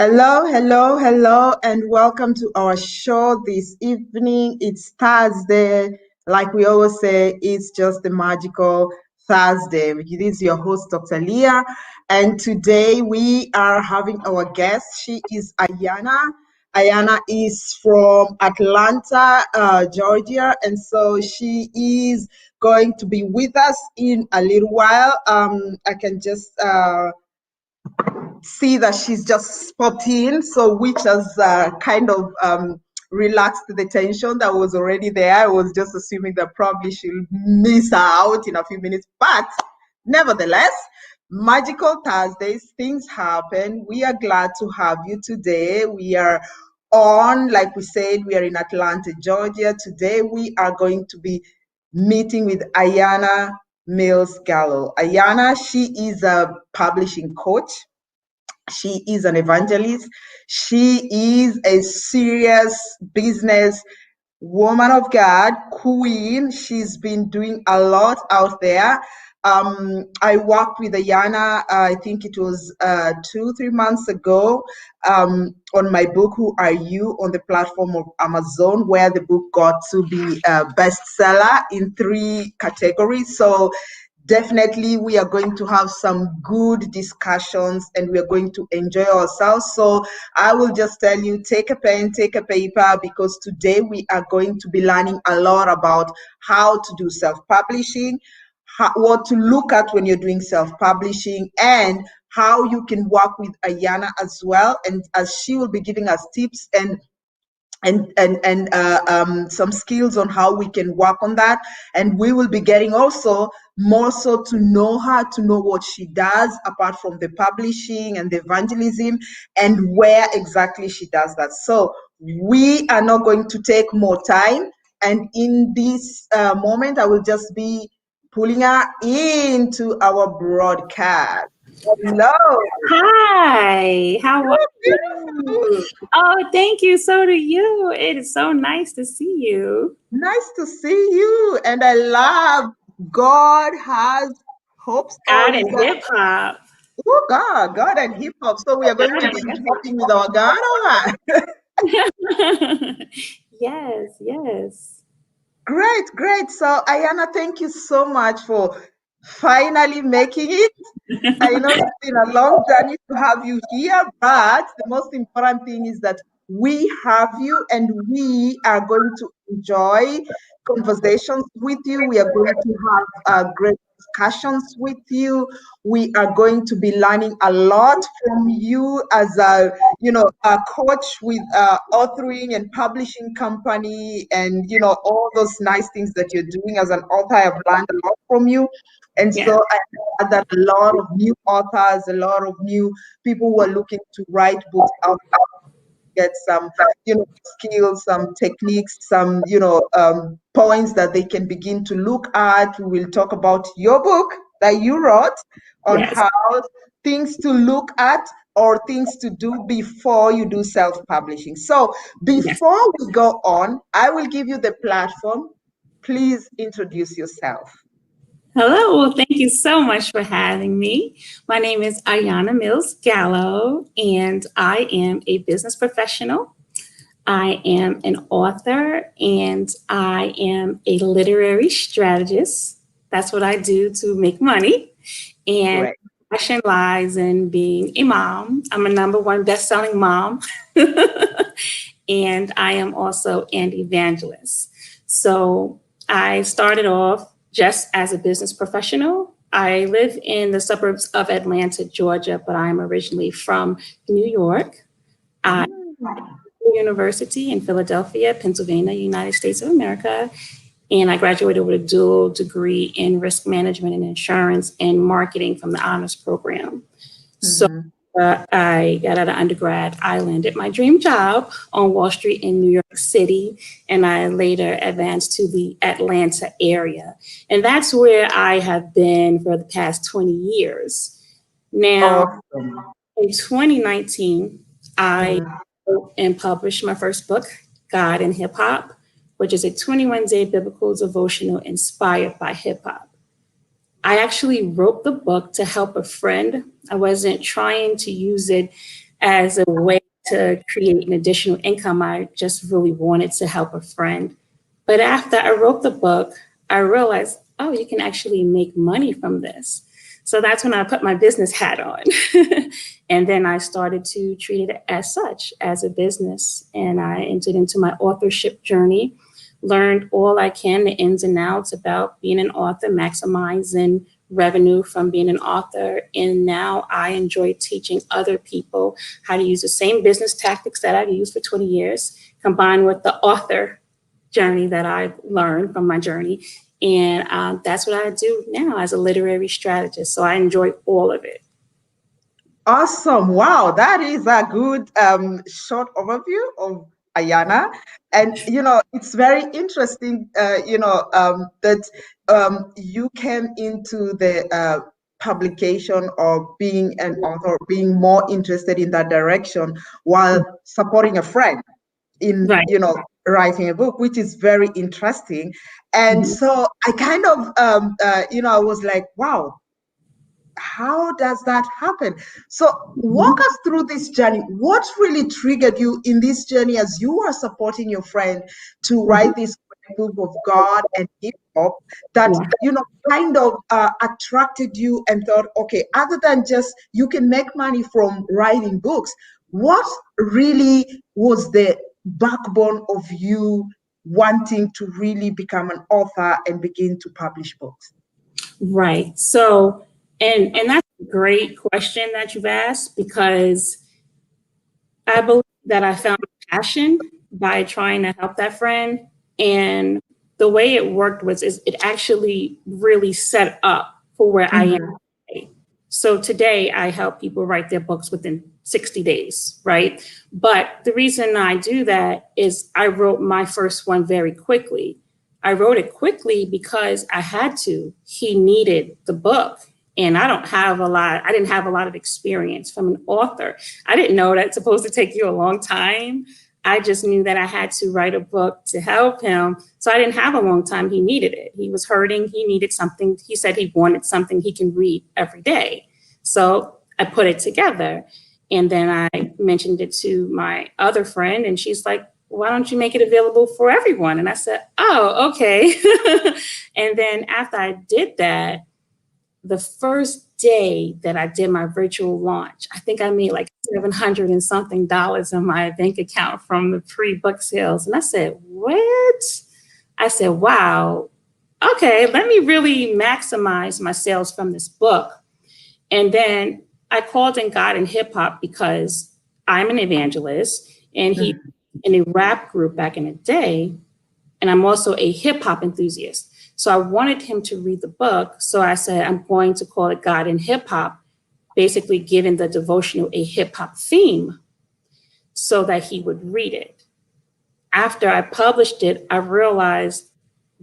Hello, hello, hello, and welcome to our show this evening. It's Thursday. Like we always say, it's just the magical Thursday. It is your host, Dr. Leah, and today we are having our guest. She is Ayanna. Ayanna is from Atlanta, Georgia, and so she is going to be with us in a little while. I can just see that she's just popped in, so which has kind of relaxed the tension that was already there. I was just assuming that probably she'll miss out in a few minutes, but nevertheless, magical Thursdays, things happen. We are glad to have you today. We are on, like we said, we are in Atlanta, Georgia. Today we are going to be meeting with Ayanna Mills Gallow. Ayanna, she is a publishing coach. She is an evangelist. She is a serious business woman of God, queen. She's been doing a lot out there. I worked with Ayanna, I think it was 2-3 months ago, on my book, Who Are You, on the platform of Amazon, where the book got to be a bestseller in 3 categories. So definitely we are going to have some good discussions and we are going to enjoy ourselves. So I will just tell you, take a pen, take a paper, because today we are going to be learning a lot about how to do self-publishing, what to look at when you're doing self-publishing, and how you can work with Ayanna as well. And as she will be giving us tips and some skills on how we can work on that. And we will be getting also more so to know her, to know what she does apart from the publishing and the evangelism, and where exactly she does that. So we are not going to take more time. And in this moment, I will just be pulling her into our broadcast. Hello. Hi, how are you? Beautiful. Oh, thank you. So do you. It is so nice to see you. Nice to see you. And I love God has hopes. God and hip hop. Oh, God and hip hop. So we are going to be hopping with our God. All right. Yes. Great. So Ayanna, thank you so much for finally making it. I know it's been a long journey to have you here, but the most important thing is that we have you and we are going to enjoy conversations with you. We are going to have great discussions with you. We are going to be learning a lot from you as a coach with authoring and publishing company, and all those nice things that you're doing as an author. I've learned a lot from you. And Yeah. so I know that a lot of new authors, a lot of new people who are looking to write books out, get some, skills, some techniques, some, points that they can begin to look at. We will talk about your book that you wrote on Yes. how things to look at or things to do before you do self-publishing. So before we go on, I will give you the platform. Please introduce yourself. Hello. Well, thank you so much for having me. My name is Ayanna Mills Gallow, and I am a business professional. I am an author, and I am a literary strategist. That's what I do to make money. And Great. passion lies in being a mom. I'm a #1 best-selling mom. And I am also an evangelist. So I started off just as a business professional. I live in the suburbs of Atlanta, Georgia, but I'm originally from New York. I University in Philadelphia, Pennsylvania, United States of America. And I graduated with a dual degree in risk management and insurance and marketing from the honors program. So I got out of undergrad. I landed my dream job on Wall Street in New York City, and I later advanced to the Atlanta area. And that's where I have been for the past 20 years. Now, in 2019, I wrote and published my first book, God and Hip Hop, which is a 21-day biblical devotional inspired by hip hop. I actually wrote the book to help a friend. I wasn't trying to use it as a way to create an additional income. I just really wanted to help a friend. But after I wrote the book, I realized, oh, you can actually make money from this. So that's when I put my business hat on. And then I started to treat it as such, as a business. And I entered into my authorship journey, learned all I can, the ins and outs about being an author, maximizing revenue from being an author. And now I enjoy teaching other people how to use the same business tactics that I've used for 20 years, combined with the author journey that I've learned from my journey. And that's what I do now as a literary strategist. So I enjoy all of it. Awesome. Wow, that is a good short overview of Ayanna. And, it's very interesting, that you came into the publication or being an author, being more interested in that direction while supporting a friend in, Right. writing a book, which is very interesting. And so I kind of, I was like, wow, how does that happen? So walk us through this journey. What really triggered you in this journey as you are supporting your friend to write this book of God and hip hop that, kind of attracted you and thought, okay, other than just you can make money from writing books, what really was the backbone of you wanting to really become an author and begin to publish books? Right. So, and that's a great question that you've asked, because I believe that I found passion by trying to help that friend. And the way it worked is it actually really set up for where I am today. So today I help people write their books within 60 days, right? But the reason I do that is I wrote my first one very quickly. I wrote it quickly because I had to. He needed the book. And I didn't have a lot of experience from an author. I didn't know that's supposed to take you a long time. I just knew that I had to write a book to help him. So I didn't have a long time. He needed it. He was hurting. He needed something. He said he wanted something he can read every day. So I put it together. And then I mentioned it to my other friend, and she's like, why don't you make it available for everyone? And I said, oh, okay. And then after I did that, the first day that I did my virtual launch, I think I made like $700 and something in my bank account from the pre-book sales. And I said, what? I said, wow, okay, let me really maximize my sales from this book. And then I called in God and hip hop because I'm an evangelist, and he in a rap group back in the day. And I'm also a hip hop enthusiast. So I wanted him to read the book. So I said, I'm going to call it God in Hip Hop, basically giving the devotional a hip hop theme so that he would read it. After I published it, I realized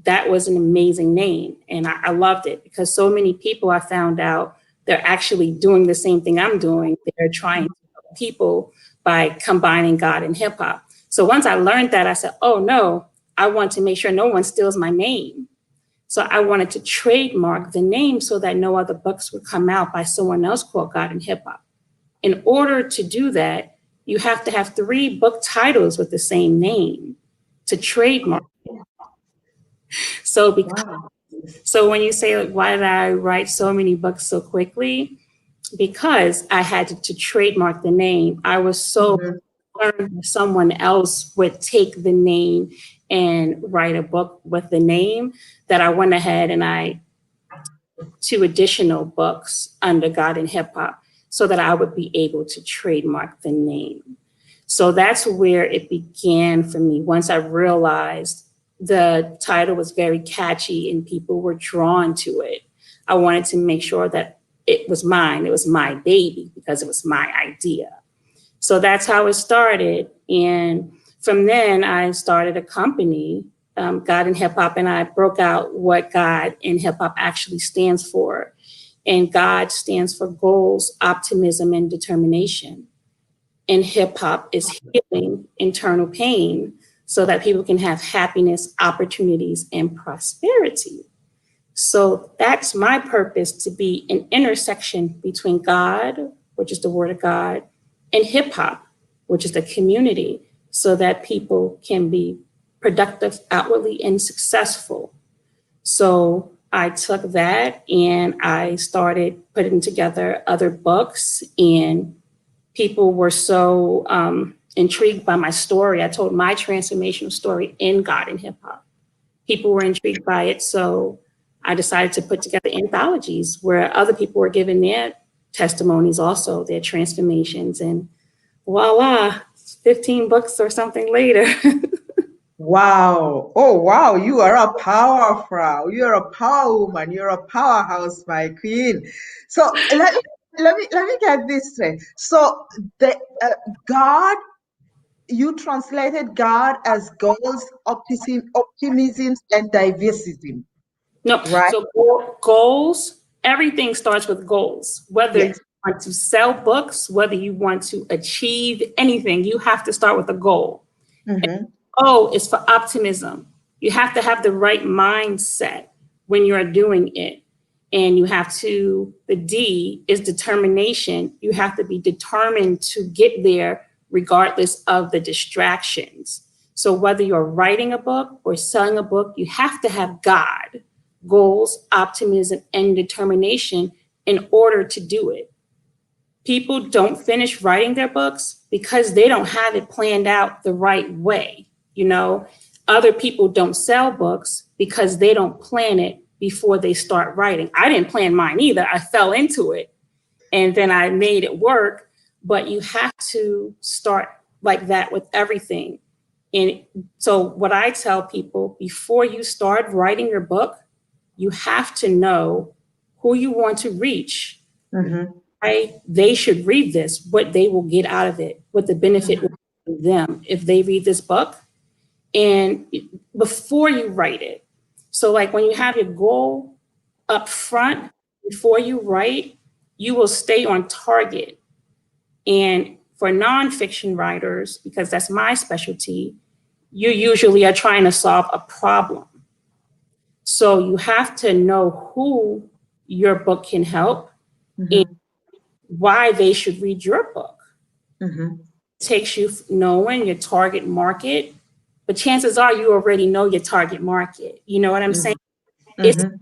that was an amazing name. And I loved it because so many people, I found out, they're actually doing the same thing I'm doing. They're trying to help people by combining God and hip hop. So once I learned that, I said, oh no, I want to make sure no one steals my name. So I wanted to trademark the name so that no other books would come out by someone else called God in Hip Hop. In order to do that, you have to have 3 book titles with the same name to trademark. So so when you say, like, why did I write so many books so quickly? Because I had to trademark the name. I was so concerned someone else would take the name and write a book with the name that I went ahead and I 2 additional books under God in Hip Hop so that I would be able to trademark the name. So that's where it began for me. Once I realized the title was very catchy and people were drawn to it, I wanted to make sure that it was mine. It was my baby because it was my idea. So that's how it started. And from then I started a company, God in Hip Hop, and I broke out what God in Hip Hop actually stands for. And God stands for goals, optimism, and determination. And hip hop is healing internal pain so that people can have happiness, opportunities, and prosperity. So that's my purpose, to be an intersection between God, which is the word of God, and hip hop, which is the community, so that people can be productive outwardly and successful. So I took that and I started putting together other books, and people were so intrigued by my story. I told my transformational story in God and hip hop. People were intrigued by it. So I decided to put together anthologies where other people were giving their testimonies, also their transformations, and voila, 15 books or something later. Wow. Oh, wow. You are a powerful. You're a power woman. You're a powerhouse, my queen. So let me get this straight. So the God, you translated God as goals, optimism, and diversity, No, right? so goals, everything starts with goals. Whether you Yes. want to sell books, whether you want to achieve anything, you have to start with a goal. Mm-hmm. O is for optimism. You have to have the right mindset when you're doing it. And you have to, the D is determination. You have to be determined to get there regardless of the distractions. So whether you're writing a book or selling a book, you have to have God, goals, optimism, and determination in order to do it. People don't finish writing their books because they don't have it planned out the right way. You know, other people don't sell books because they don't plan it before they start writing. I didn't plan mine either. I fell into it and then I made it work. But you have to start like that with everything. And so what I tell people, before you start writing your book, you have to know who you want to reach. Mm-hmm. Why they should read this, what they will get out of it, what the benefit will be to them if they read this book, and before you write it. So like when you have your goal up front before you write, you will stay on target. And for nonfiction writers, because that's my specialty, you usually are trying to solve a problem. So you have to know who your book can help and Mm-hmm. why they should read your book. Mm-hmm. It takes you knowing your target market, but chances are you already know your target market. You know what I'm saying? It's, Mm-hmm.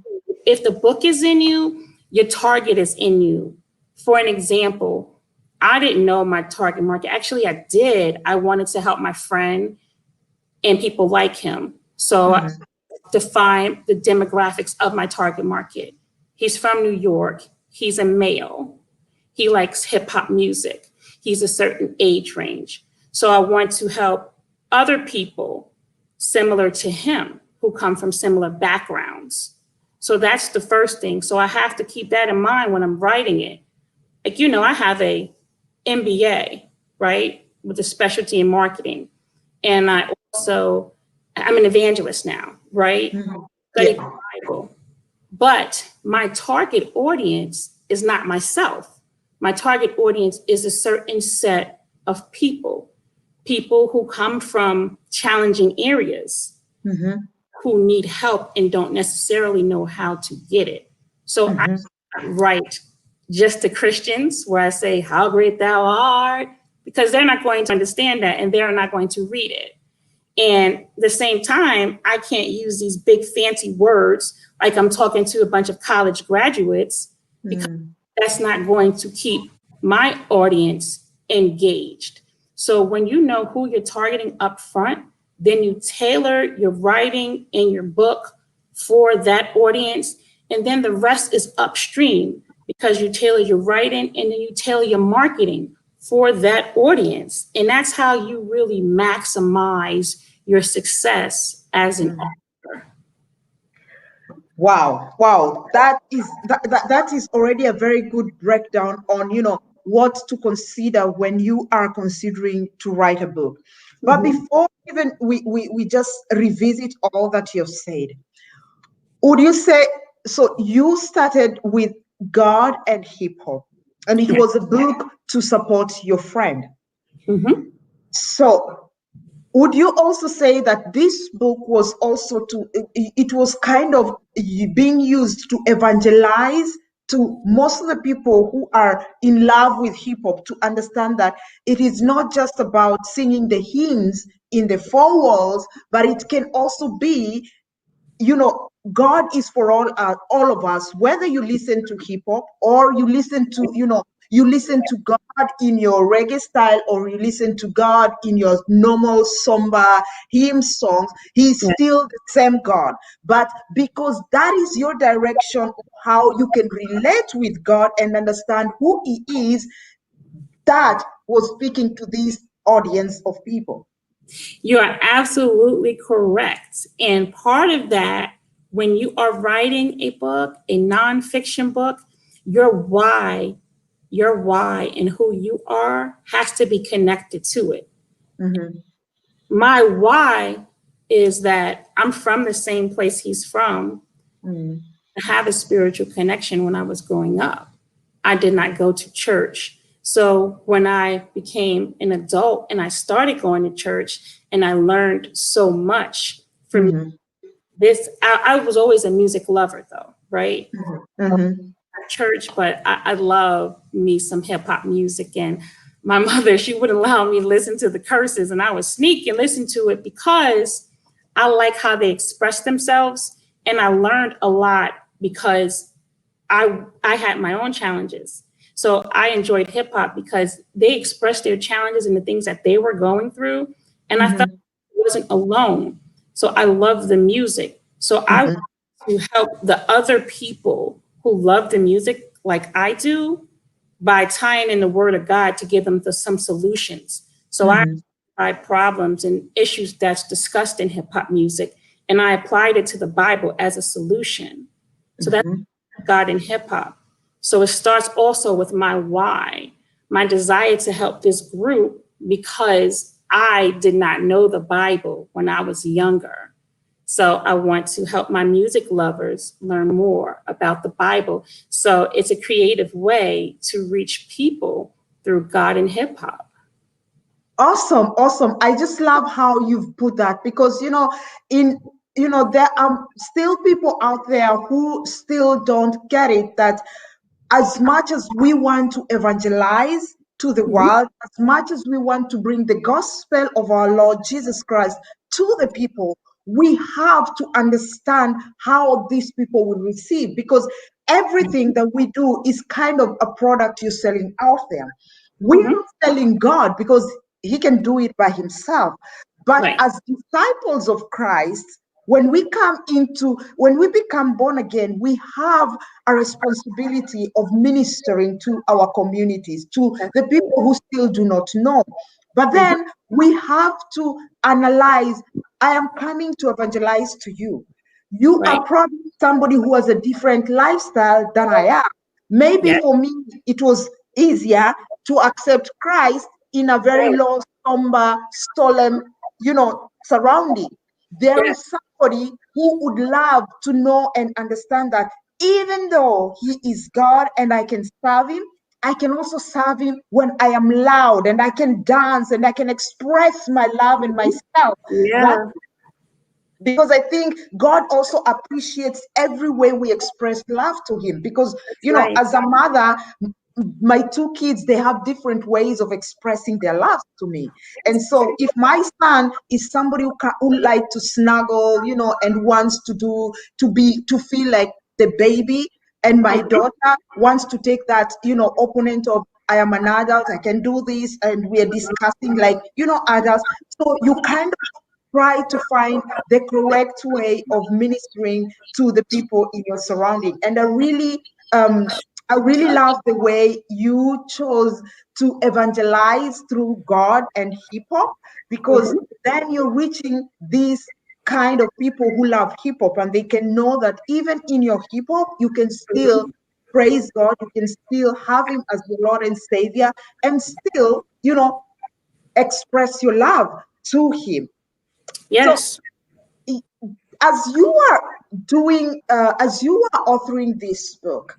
if the book is in you, your target is in you. For an example, I didn't know my target market. Actually, I did. I wanted to help my friend and people like him. So I Mm-hmm. defined the demographics of my target market. He's from New York. He's a male. He likes hip hop music. He's a certain age range. So I want to help other people similar to him who come from similar backgrounds. So that's the first thing. So I have to keep that in mind when I'm writing it. Like, you know, I have a M.B.A, right, with a specialty in marketing. And I'm an evangelist now, right? Mm-hmm. Study Yeah. the Bible. But my target audience is not myself. My target audience is a certain set of people who come from challenging areas, Mm-hmm. who need help and don't necessarily know how to get it. So I Mm-hmm. write just to Christians where I say, how great thou art, because they're not going to understand that and they're not going to read it. And at the same time, I can't use these big fancy words like I'm talking to a bunch of college graduates, because that's not going to keep my audience engaged. So when you know who you're targeting up front, then you tailor your writing and your book for that audience. And then the rest is upstream because you tailor your writing and then you tailor your marketing for that audience. And that's how you really maximize your success as an author. Wow, wow, that is already a very good breakdown on, what to consider when you are considering to write a book. But Mhm. before even we just revisit all that you've said, would you say, so you started with God and hip hop, and it Yeah. was a book to support your friend. Mhm. So would you also say that this book was also it was kind of being used to evangelize to most of the people who are in love with hip hop to understand that it is not just about singing the hymns in the four walls, but it can also be, God is for all of us, whether you listen to hip hop or you listen to, you listen to God in your reggae style or you listen to God in your normal somber hymn songs. He's still the same God. But because that is your direction of how you can relate with God and understand who he is, that was speaking to this audience of people. You are absolutely correct. And part of that, when you are writing a book, a nonfiction book, your why and who you are has to be connected to it. Mm-hmm. My why is that I'm from the same place he's from. Mm-hmm. I have a spiritual connection when I was growing up. I did not go to church. So when I became an adult and I started going to church and I learned so much from this, I was always a music lover though, right? Mm-hmm. Church, but I love me some hip hop music. And my mother, she wouldn't allow me to listen to the curses, and I would sneak and listen to it because I like how they express themselves. And I learned a lot because I had my own challenges. So I enjoyed hip hop because they expressed their challenges and the things that they were going through. And I felt I wasn't alone. So I love the music. So I want to help the other people who love the music like I do by tying in the word of God to give them some solutions. So I identified problems and issues that's discussed in hip hop music, and I applied it to the Bible as a solution. So that's God in hip hop. So it starts also with my why, my desire to help this group because I did not know the Bible when I was younger. So I want to help my music lovers learn more about the Bible. So it's a creative way to reach people through God and hip hop. Awesome, awesome. I just love how you've put that because there are still people out there who still don't get it, that as much as we want to evangelize to the world, as much as we want to bring the gospel of our Lord Jesus Christ to the people, we have to understand how these people will receive, because everything that we do is kind of a product you're selling out there. We're not selling God because he can do it by himself. But Right. as disciples of Christ, when we become born again, we have a responsibility of ministering to our communities, to the people who still do not know. But then we have to analyze, I am coming to evangelize to you. You Right. are probably somebody who has a different lifestyle than I am. Maybe Yeah. for me, it was easier to accept Christ in a very low, somber, solemn, surrounding. There Yeah. is somebody who would love to know and understand that even though he is God and I can serve him, I can also serve him when I am loud and I can dance and I can express my love and myself. That Yeah. because I think God also appreciates every way we express love to him, because That's right. as a mother, my two kids, they have different ways of expressing their love to me. And so if my son is somebody who like to snuggle, and wants to feel like the baby, and my daughter wants to take that, opponent of, I am an adult, I can do this, and we are discussing like, adults. So you kind of try to find the correct way of ministering to the people in your surrounding. And I really love the way you chose to evangelize through God and hip hop, because then you're reaching these kind of people who love hip hop, and they can know that even in your hip hop, you can still praise God, you can still have him as your Lord and Savior, and still, express your love to him. So Yes. as you are as you are authoring this book,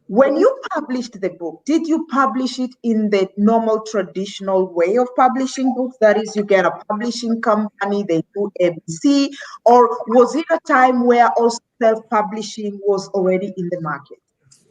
when you published the book, did you publish it in the normal traditional way of publishing books? That is, you get a publishing company, they do ABC, or was it a time where also self-publishing was already in the market?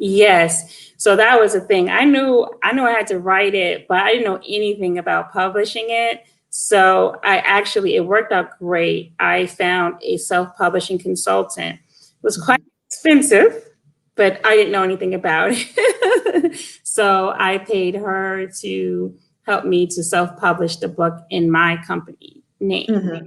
Yes. So that was the thing. I knew I had to write it, but I didn't know anything about publishing it. So it worked out great. I found a self-publishing consultant. It was quite expensive, but I didn't know anything about it. So I paid her to help me to self-publish the book in my company name. Mm-hmm.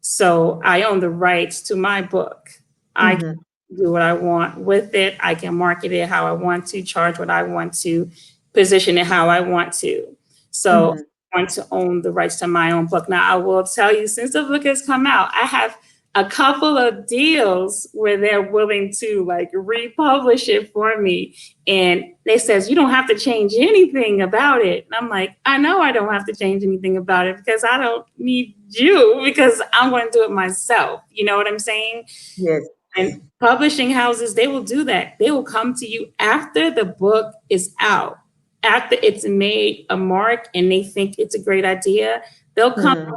So I own the rights to my book. I can do what I want with it. I can market it how I want to, charge what I want to, position it how I want to. So I want to own the rights to my own book. Now, I will tell you, since the book has come out, I have a couple of deals where they're willing to like republish it for me. And they says, you don't have to change anything about it. And I'm like, I know I don't have to change anything about it because I don't need you, because I'm going to do it myself. You know what I'm saying? Yes. And publishing houses, they will do that. They will come to you after the book is out, after it's made a mark and they think it's a great idea. They'll come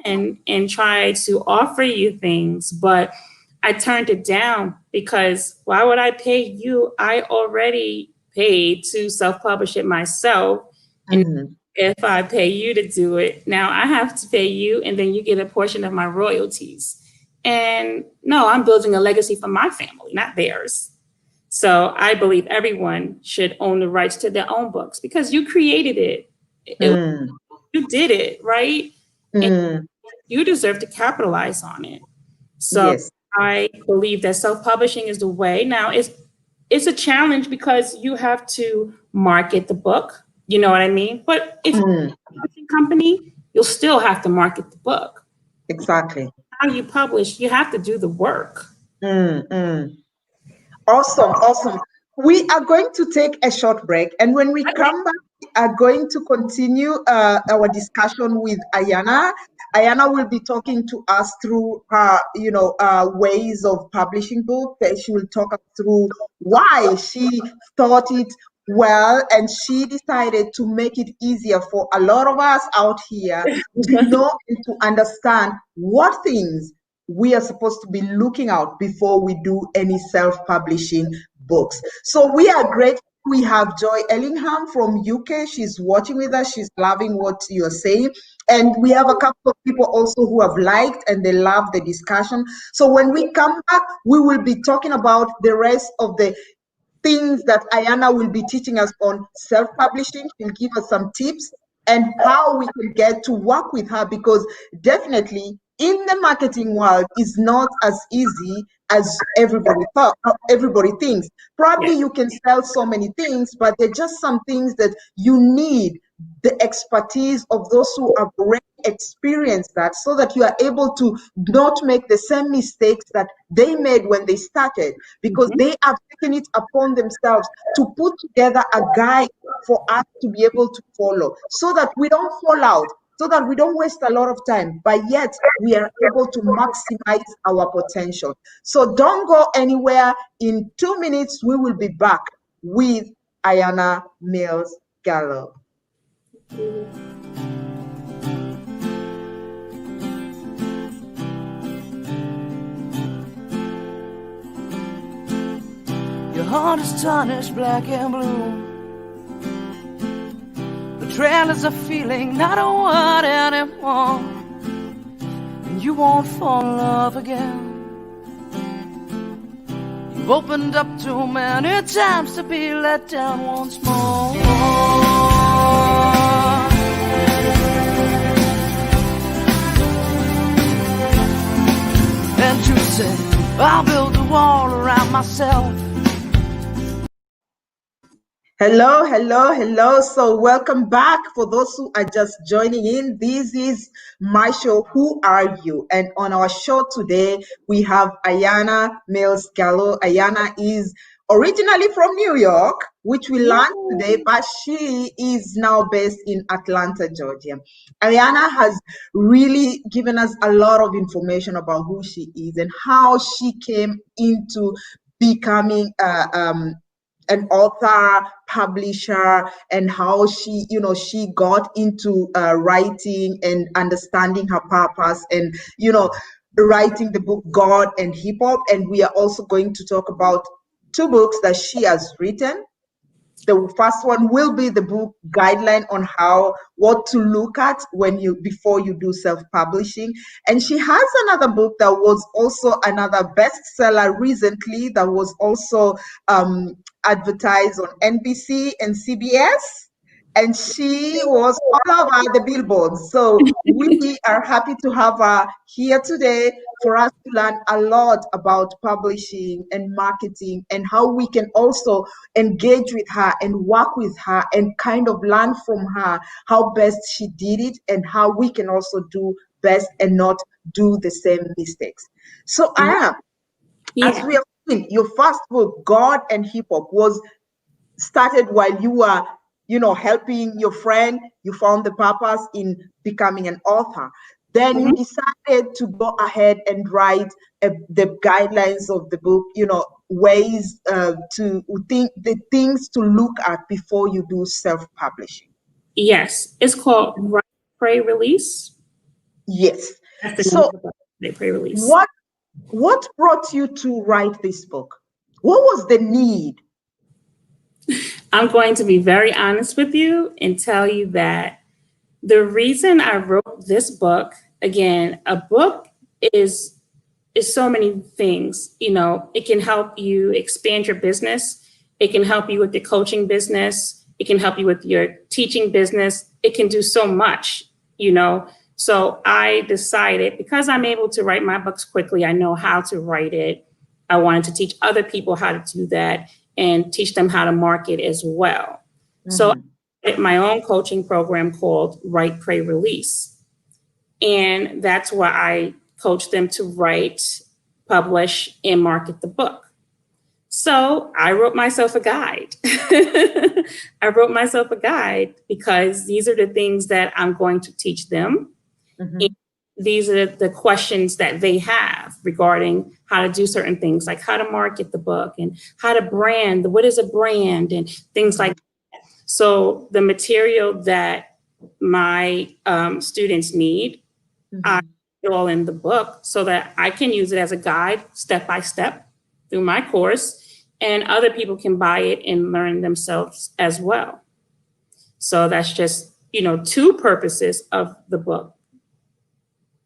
in and try to offer you things. But I turned it down because why would I pay you? I already paid to self-publish it myself. And if I pay you to do it, now I have to pay you and then you get a portion of my royalties. And no, I'm building a legacy for my family, not theirs. So I believe everyone should own the rights to their own books because you created it. You did it, right? And you deserve to capitalize on it. So yes. I believe that self-publishing is the way. Now, it's a challenge because you have to market the book. You know what I mean? But if you're a publishing company, you'll still have to market the book. Exactly. How you publish, you have to do the work. Awesome. We are going to take a short break, and when we come back, we are going to continue our discussion with Ayanna. Ayanna will be talking to us through her, ways of publishing books. She will talk us through why she thought it well, and she decided to make it easier for a lot of us out here to know and to understand what things we are supposed to be looking out before we do any self-publishing books. So we are grateful. We have Joy Ellingham from UK. She's watching with us. She's loving what you're saying. And we have a couple of people also who have liked and they love the discussion. So when we come back, we will be talking about the rest of the things that Ayanna will be teaching us on self-publishing. She'll give us some tips and how we can get to work with her, because definitely in the marketing world is not as easy as everybody thinks. Probably you can sell so many things, but there are just some things that you need the expertise of those who have already experienced that, so that you are able to not make the same mistakes that they made when they started, because they have taken it upon themselves to put together a guide for us to be able to follow, so that we don't fall out, so that we don't waste a lot of time, but yet we are able to maximize our potential. So don't go anywhere. In 2 minutes, we will be back with Ayanna Mills Gallow. Your heart is tarnished black and blue. Betrayal is a feeling, not a word anymore. And you won't fall in love again. You've opened up too many times to be let down once more. And you say, I'll build a wall around myself. Hello. So welcome back. For those who are just joining in, this is my show, Who Are You? And on our show today, we have Ayanna Mills Gallow. Ayanna is originally from New York, which we learned today, but she is now based in Atlanta, Georgia. Ayanna has really given us a lot of information about who she is and how she came into becoming an author, publisher, and how she got into writing and understanding her purpose, and writing the book God and Hip Hop. And we are also going to talk about two books that she has written. The first one will be the book guideline on what to look at before you do self-publishing. And she has another book that was also another bestseller recently, that was also advertised on NBC and CBS. And she was all over the billboards. So we are happy to have her here today for us to learn a lot about publishing and marketing, and how we can also engage with her and work with her and kind of learn from her how best she did it, and how we can also do best and not do the same mistakes. So Ayanna, as we have seen, your first book, God and Hip Hop, was started while you were helping your friend. You found the purpose in becoming an author. Then you decided to go ahead and write the guidelines of the book, ways to think, the things to look at before you do self-publishing. Yes, it's called Write, Pray, Release. Yes. That's the So name of the book, Write, Pray, Release. What brought you to write this book? What was the need? I'm going to be very honest with you and tell you that the reason I wrote this book, again, a book is so many things. It can help you expand your business. It can help you with your coaching business. It can help you with your teaching business. It can do so much, So I decided, because I'm able to write my books quickly, I know how to write it. I wanted to teach other people how to do that and teach them how to market as well. So I did my own coaching program called Write, Pray, Release. And that's where I coach them to write, publish, and market the book. So I wrote myself a guide. I wrote myself a guide because these are the things that I'm going to teach them. And these are the questions that they have regarding how to do certain things, like how to market the book and how to brand, what is a brand, and things like that. So the material that my students need, I put it all in the book so that I can use it as a guide step by step through my course, and other people can buy it and learn themselves as well. So that's just, two purposes of the book.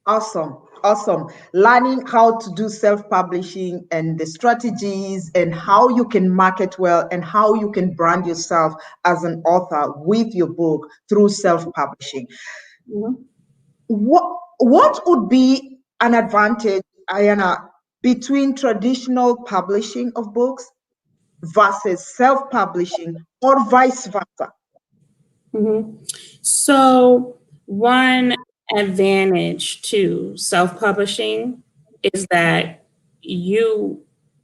Awesome. Learning how to do self-publishing and the strategies and how you can market well and how you can brand yourself as an author with your book through self-publishing. What would be an advantage, Ayanna, between traditional publishing of books versus self-publishing, or vice versa? So one advantage to self-publishing is that you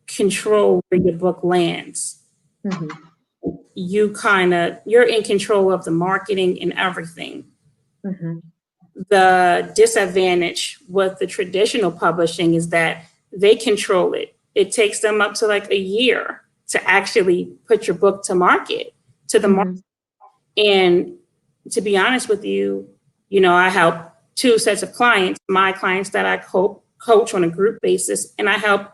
control where your book lands. You're in control of the marketing and everything. The disadvantage with the traditional publishing is that they control it. It takes them up to like a year to actually put your book to market, to the market. And to be honest with you, I help two sets of clients, my clients that I coach on a group basis, and I help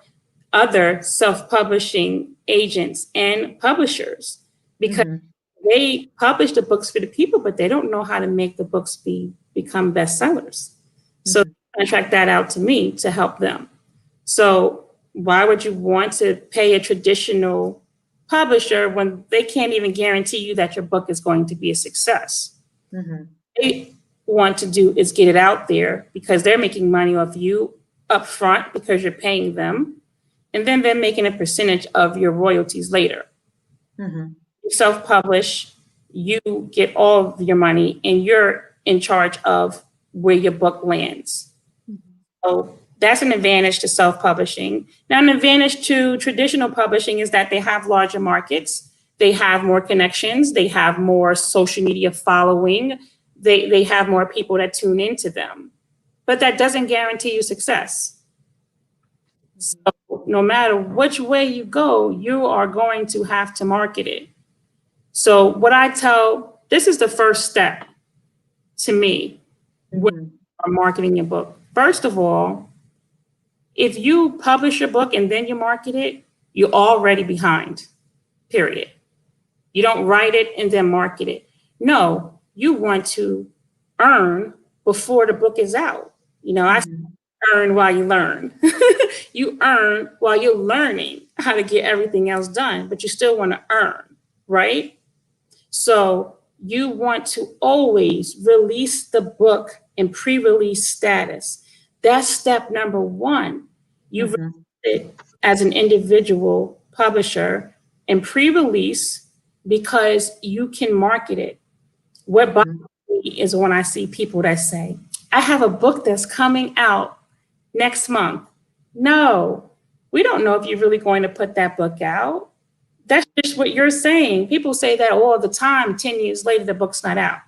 other self-publishing agents and publishers, because they publish the books for the people, but they don't know how to make the books become bestsellers. So they contract that out to me to help them. So why would you want to pay a traditional publisher when they can't even guarantee you that your book is going to be a success? They want to do is get it out there because they're making money off you up front because you're paying them, and then they're making a percentage of your royalties later. You self-publish, you get all of your money, and you're in charge of where your book lands. So that's an advantage to self-publishing. Now, an advantage to traditional publishing is that they have larger markets, they have more connections, they have more social media following, they have more people that tune into them. But that doesn't guarantee you success. So no matter which way you go, you are going to have to market it. So what I tell, this is the first step to me when you are marketing your book. First of all, if you publish your book and then you market it, you're already behind, period. You don't write it and then market it. No, you want to earn before the book is out. I earn while you learn. You earn while you're learning how to get everything else done, but you still want to earn, right? So you want to always release the book in pre-release status. That's step number one. You release it as an individual publisher in pre-release because you can market it. What bothers me is when I see people that say, I have a book that's coming out next month. No, we don't know if you're really going to put that book out. That's just what you're saying. People say that all the time. 10 years later, the book's not out.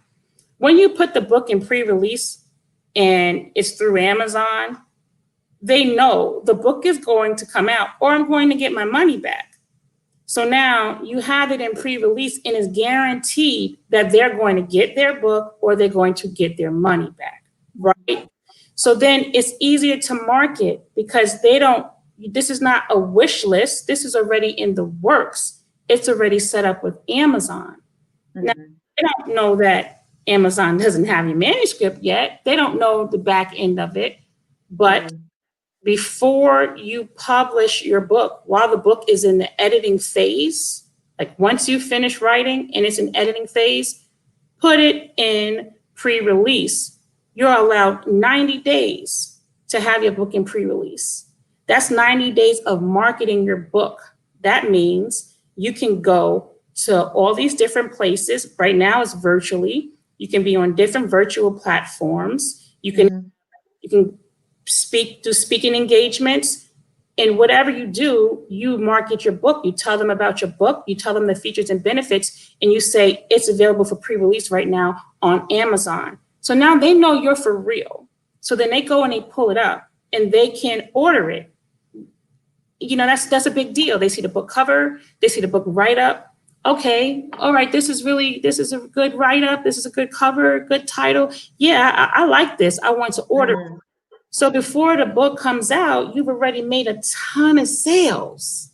When you put the book in pre-release and it's through Amazon, they know the book is going to come out or I'm going to get my money back. So now you have it in pre-release and it's guaranteed that they're going to get their book or they're going to get their money back, right? So then it's easier to market because this is not a wish list. This is already in the works. It's already set up with Amazon. Now, they don't know that Amazon doesn't have your manuscript yet. They don't know the back end of it. But before you publish your book, while the book is in the editing phase, like once you finish writing and it's in editing phase, put it in pre-release. You're allowed 90 days to have your book in pre-release. That's 90 days of marketing your book. That means you can go to all these different places. Right now it's virtually. You can be on different virtual platforms. You can do speaking engagements, and whatever you do, you market your book. You tell them about your book. You tell them the features and benefits, and you say it's available for pre-release right now on Amazon. So now they know you're for real. So then they go and they pull it up and they can order it. That's a big deal. They see the book cover, they see the book write-up. Okay, all right, this is a good write-up. This is a good cover, good title. Yeah, I like this. I want to order it. So before the book comes out, you've already made a ton of sales.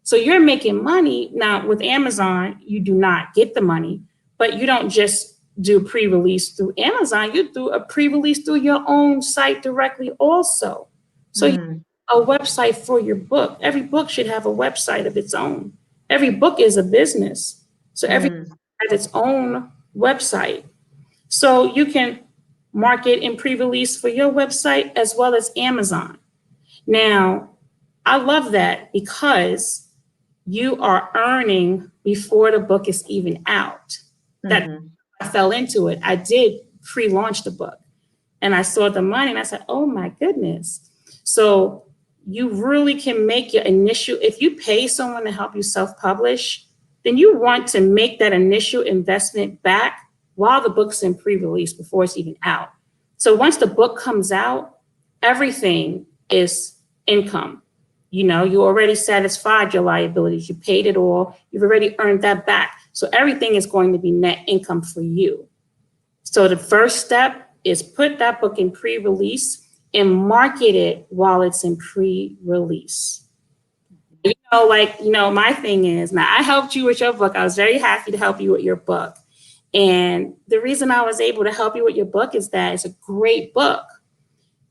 So you're making money. Now with Amazon, you do not get the money, but you don't just do pre-release through Amazon. You do a pre-release through your own site directly also. So you have a website for your book. Every book should have a website of its own. Every book is a business. So every book has its own website. So you can market and pre-release for your website as well as Amazon. Now, I love that because you are earning before the book is even out. That I fell into it. I did pre-launch the book and I saw the money and I said, oh my goodness. So you really can make your initial, if you pay someone to help you self-publish, then you want to make that initial investment back while the book's in pre-release before it's even out. So once the book comes out, everything is income. You already satisfied your liabilities. You paid it all. You've already earned that back. So everything is going to be net income for you. So the first step is put that book in pre-release and market it while it's in pre-release. My thing is, now I helped you with your book. I was very happy to help you with your book. And the reason I was able to help you with your book is that it's a great book.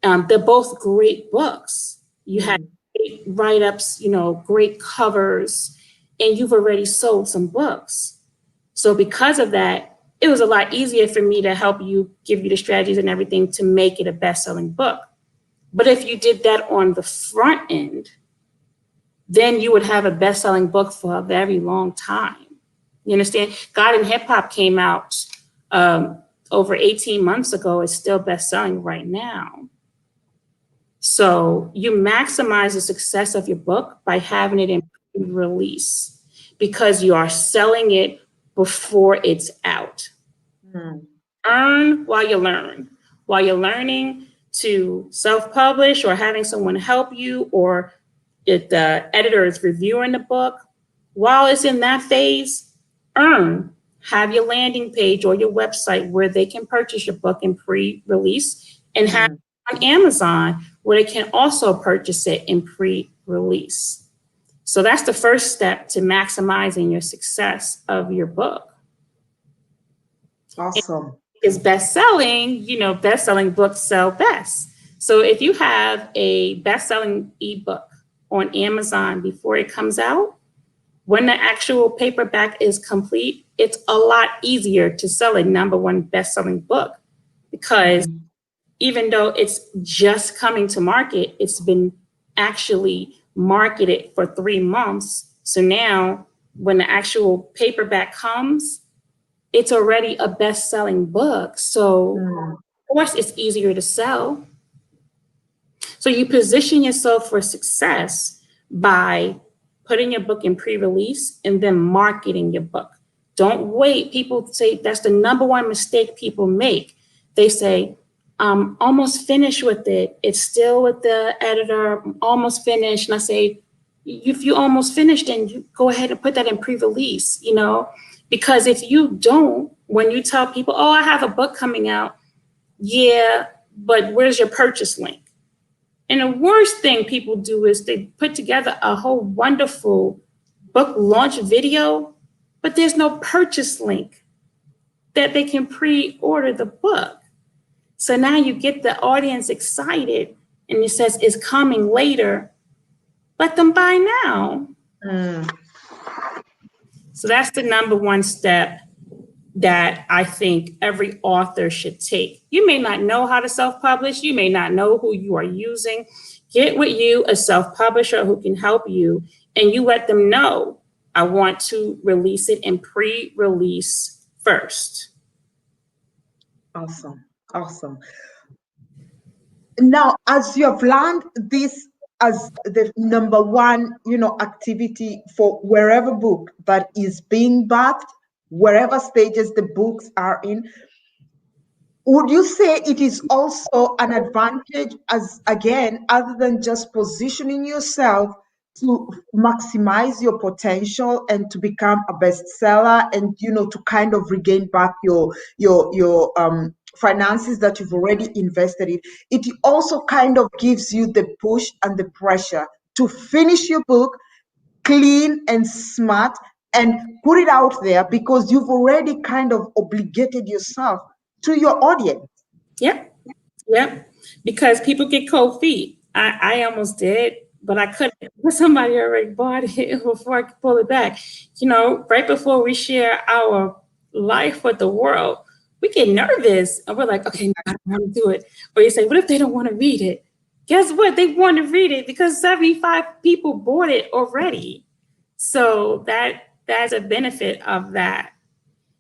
They're both great books. You had great write-ups, great covers, and you've already sold some books. So because of that, it was a lot easier for me to help you, give you the strategies and everything to make it a best-selling book. But if you did that on the front end, then you would have a best-selling book for a very long time. You understand? God in Hip Hop came out over 18 months ago. It's still best-selling right now. So you maximize the success of your book by having it in release because you are selling it before it's out. Earn while you learn. While you're learning to self-publish or having someone help you, or if the editor is reviewing the book, while it's in that phase, earn. Have your landing page or your website where they can purchase your book in pre-release, and have it on Amazon where they can also purchase it in pre-release. So that's the first step to maximizing your success of your book. Awesome. Because best-selling, best-selling books sell best. So if you have a best-selling ebook on Amazon before it comes out, when the actual paperback is complete, it's a lot easier to sell a #1 best-selling book, because even though it's just coming to market, it's been actually marketed for 3 months. So now when the actual paperback comes, it's already a best-selling book. So of course it's easier to sell. So you position yourself for success by putting your book in pre-release and then marketing your book. Don't wait. People say that's the #1 mistake people make. They say, I'm almost finished with it. It's still with the editor, I'm almost finished. And I say, if you almost finished, then you go ahead and put that in pre-release, because if you don't, when you tell people, oh, I have a book coming out, yeah, but where's your purchase link? And the worst thing people do is they put together a whole wonderful book launch video, but there's no purchase link that they can pre-order the book. So now you get the audience excited and it says it's coming later. Let them buy now. So that's the #1 step that I think every author should take. You may not know how to self-publish. You may not know who you are using. Get with you a self-publisher who can help you, and you let them know, I want to release it in pre-release first. Awesome. Now, as you have learned this as the #1, activity for wherever book that is being birthed, wherever stages the books are in, would you say it is also an advantage, as again, other than just positioning yourself to maximize your potential and to become a bestseller and, to kind of regain back your finances that you've already invested in? It also kind of gives you the push and the pressure to finish your book clean and smart and put it out there, because you've already kind of obligated yourself to your audience. Yep. Because people get cold feet. I almost did, but I couldn't. Somebody already bought it before I could pull it back. Right before we share our life with the world, we get nervous and we're like, okay, I don't want to do it. Or you say, what if they don't want to read it? Guess what? They want to read it because 75 people bought it already. So that's a benefit of that.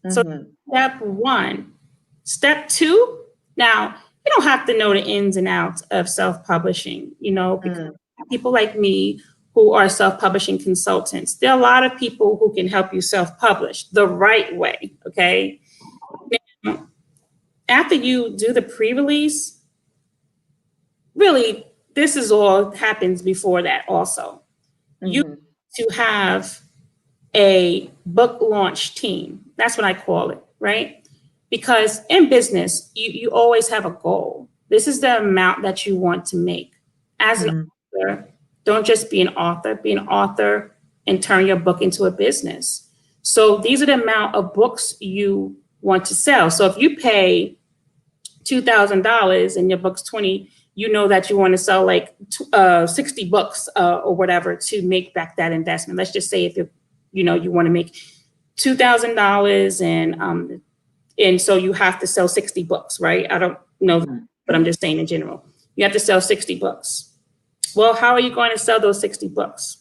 So step 1. Step 2, now you don't have to know the ins and outs of self-publishing, because people like me who are self-publishing consultants, there are a lot of people who can help you self-publish the right way, okay? Now, after you do the pre-release, really, this is all happens before that also. You need to have a book launch team. That's what I call it, right? Because in business, you always have a goal. This is the amount that you want to make. As an author, don't just be an author and turn your book into a business. So these are the amount of books you want to sell. So if you pay $2,000 and your book's 20, you know that you want to sell like 60 books or whatever to make back that investment. Let's just say if you want to make $2,000 and so you have to sell 60 books, right? I don't know, but I'm just saying in general. You have to sell 60 books. Well, how are you going to sell those 60 books?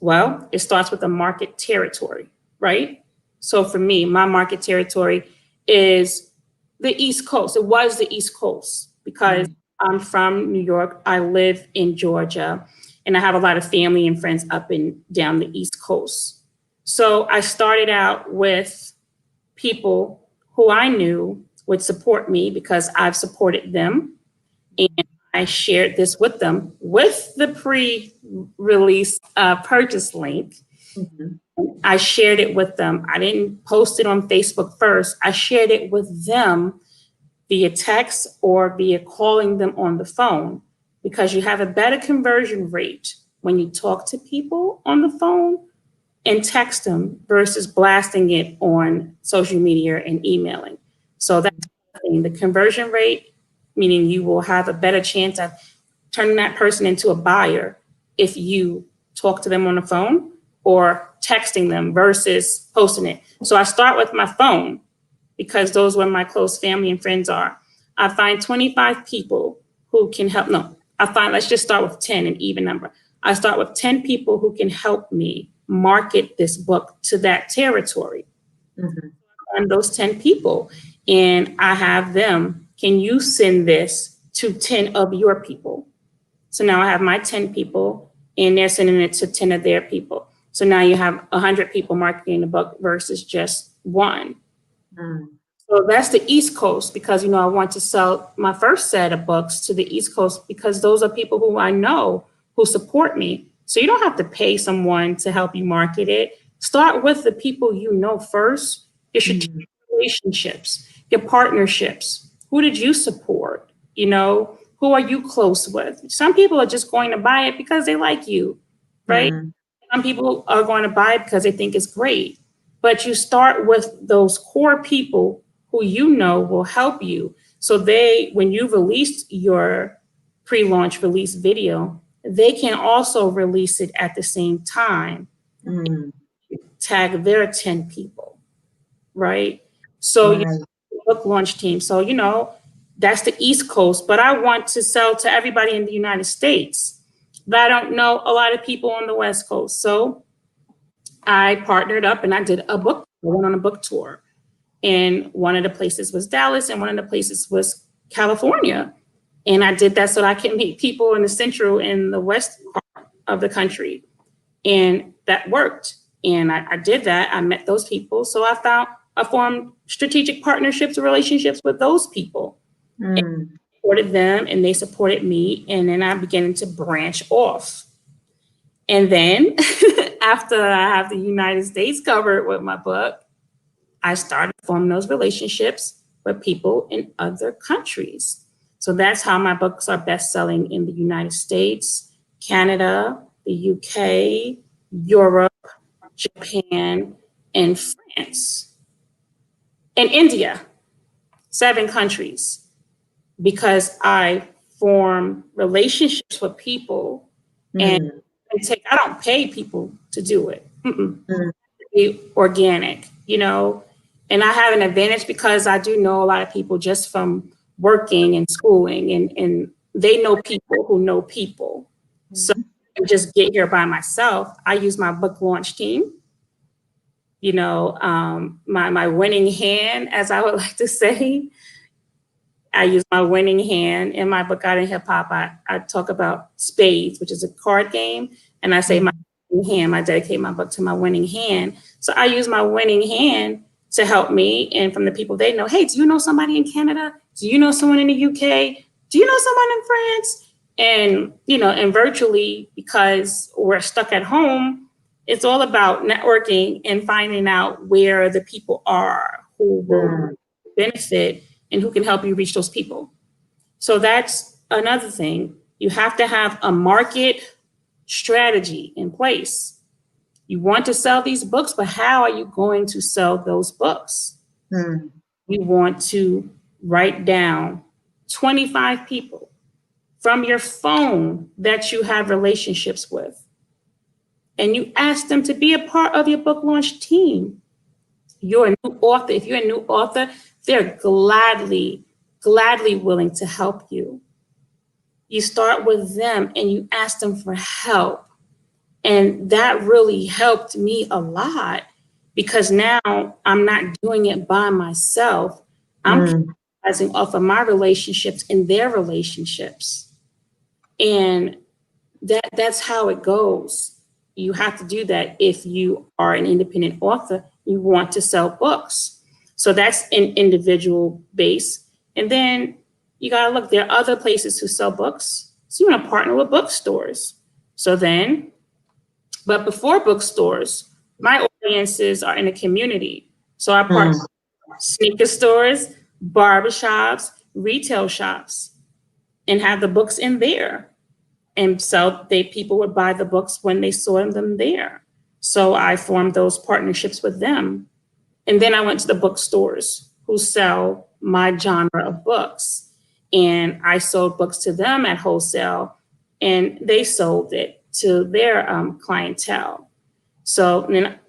Well, it starts with a market territory, right? So for me, my market territory is the East Coast. It was the East Coast because I'm from New York. I live in Georgia, and I have a lot of family and friends up and down the East Coast. So I started out with people who I knew would support me because I've supported them. And I shared this with them with the pre-release purchase link. I shared it with them. I didn't post it on Facebook first. I shared it with them via text or via calling them on the phone, because you have a better conversion rate when you talk to people on the phone and text them versus blasting it on social media and emailing. So that's the conversion rate, meaning you will have a better chance of turning that person into a buyer if you talk to them on the phone or texting them versus posting it. So I start with my phone because those where my close family and friends are. I find 25 people who can help. No, let's just start with 10, an even number. I start with 10 people who can help me market this book to that territory. And those 10 people, and I have them, can you send this to 10 of your people? So now I have my 10 people and they're sending it to 10 of their people. So now you have 100 people marketing the book versus just one. So that's the East Coast, because, I want to sell my first set of books to the East Coast because those are people who I know who support me. So you don't have to pay someone to help you market it. Start with the people you know first, your strategic relationships, your partnerships. Who did you support? Who are you close with? Some people are just going to buy it because they like you, right? Some people are going to buy it because they think it's great. But you start with those core people who will help you. So when you release your pre-launch release video, they can also release it at the same time. Tag their 10 people, right? So you book launch team. So, that's the East Coast, but I want to sell to everybody in the United States. But I don't know a lot of people on the West Coast. So I partnered up and I did I went on a book tour. And one of the places was Dallas and one of the places was California. And I did that so that I can meet people in the central and the west part of the country. And that worked. And I did that. I met those people. So I formed strategic partnerships and relationships with those people. And supported them and they supported me. And then I began to branch off. And then after I have the United States covered with my book, I started forming those relationships with people in other countries. So that's how my books are best-selling in the United States, Canada, the UK, Europe, Japan, and France, and India, 7 countries, because I form relationships with people and I don't pay people to do it. Be organic, and I have an advantage because I do know a lot of people just from working and schooling, and they know people who know people. So I just get here by myself. I use my book launch team, my winning hand, as I would like to say. I use my winning hand. In my book, Out in Hip Hop, I talk about spades, which is a card game. And I say my winning hand, I dedicate my book to my winning hand. So I use my winning hand to help me. And from the people they know, hey, do you know somebody in Canada? Do you know someone in the UK? Do you know someone in France? And, and virtually, because we're stuck at home, it's all about networking and finding out where the people are who will benefit and who can help you reach those people. So that's another thing. You have to have a market strategy in place. You want to sell these books, but how are you going to sell those books? You want to write down 25 people from your phone that you have relationships with, and you ask them to be a part of your book launch team. You're a new author. If you're a new author, they're gladly willing to help you. You start with them and you ask them for help. And that really helped me a lot because now I'm not doing it by myself. I'm capitalizing off of my relationships and their relationships. And that's how it goes. You have to do that if you are an independent author, you want to sell books. So that's an individual base. And then you got to look, there are other places who sell books. So you want to partner with bookstores. But before bookstores, my audiences are in the community. So I partner with sneaker stores, barbershops, retail shops, and have the books in there. And so people would buy the books when they saw them there. So I formed those partnerships with them. And then I went to the bookstores who sell my genre of books. And I sold books to them at wholesale, and they sold it to their clientele. So then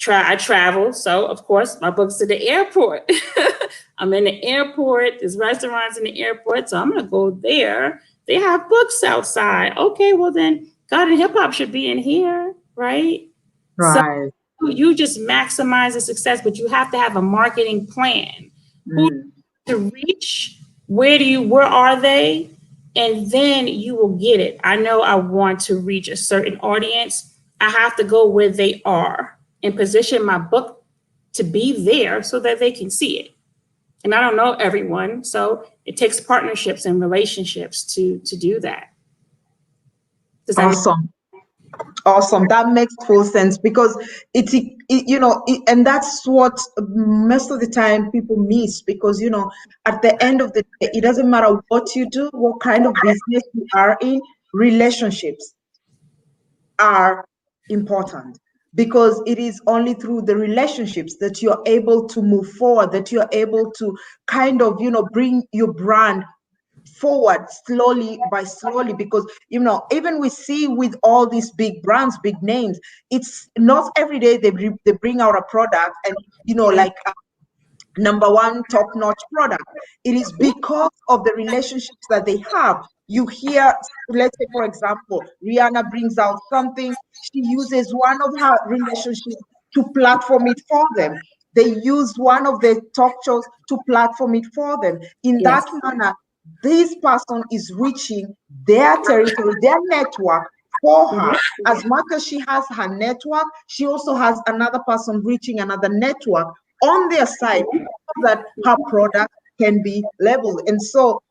I traveled. So, of course, my books to the airport. I'm in the airport. There's restaurants in the airport. So I'm going to go there. They have books outside. Okay, well, then God and Hip Hop should be in here, right? Right. So you just maximize the success, but you have to have a marketing plan. Who to reach? Where are they? And then you will get it. I know I want to reach a certain audience. I have to go where they are and position my book to be there so that they can see it. And I don't know everyone, so it takes partnerships and relationships to do that. Awesome. That makes full sense, because and that's what most of the time people miss, because, at the end of the day, it doesn't matter what you do, what kind of business you are in, relationships are important, because it is only through the relationships that you're able to move forward, that you're able to kind of, bring your brand forward slowly by slowly, because even we see with all these big brands, big names, it's not every day they bring out a product and like number one top-notch product. It is because of the relationships that they have. You hear, let's say, for example, Rihanna brings out something, she uses one of her relationships to platform it for them. They use one of the talk shows to platform it for them. In that manner, this person is reaching their territory, their network for her. As much as she has her network, she also has another person reaching another network on their side, so that her product can be labeled. And so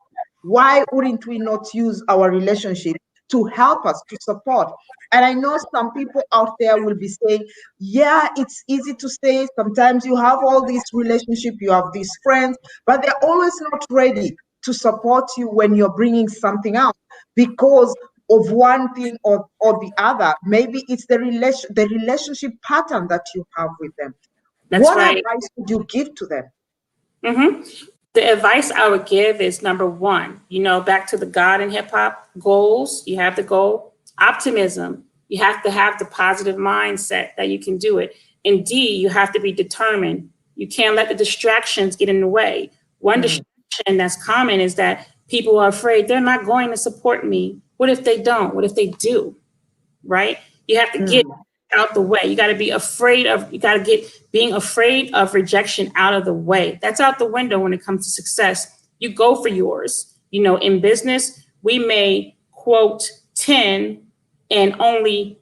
why wouldn't we not use our relationship to help us, to support? And I know some people out there will be saying, yeah, it's easy to say. Sometimes you have all these relationships, you have these friends, but they're always not ready to support you when you're bringing something out because of one thing or the other. Maybe it's the relationship pattern that you have with them. What advice would you give to them? The advice I would give is, number one, back to the God and hip hop goals. You have the goal, optimism. You have to have the positive mindset that you can do it. And D, you have to be determined. You can't let the distractions get in the way. One distraction that's common is that people are afraid they're not going to support me. What if they don't? What if they do? Right? You have to get out the way. You got to be afraid of, being afraid of rejection out of the way. That's out the window when it comes to success. You go for yours. In business, we may quote 10 and only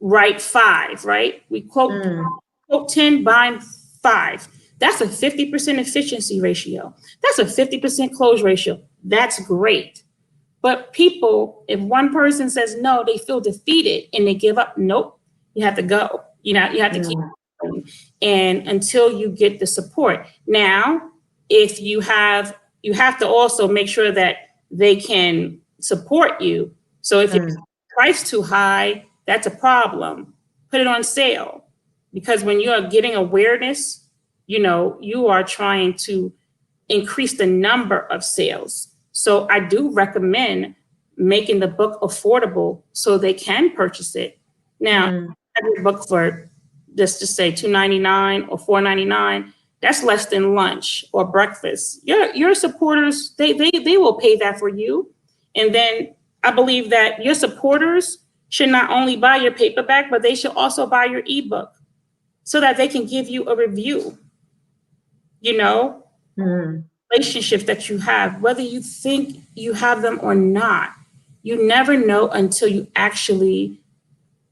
write 5, right? We quote 10, bind 5. That's a 50% efficiency ratio. That's a 50% close ratio. That's great. But people, if one person says no, they feel defeated and they give up. Nope, you have to go. You have to keep going. And until you get the support. Now, if you have to also make sure that they can support you. So if your price too high, that's a problem. Put it on sale. Because when you are getting awareness, you are trying to increase the number of sales. So I do recommend making the book affordable so they can purchase it. Now, every book for, let's just say $2.99 or $4.99, that's less than lunch or breakfast. Your supporters, they will pay that for you. And then I believe that your supporters should not only buy your paperback, but they should also buy your ebook so that they can give you a review. Relationships that you have, whether you think you have them or not, you never know until you actually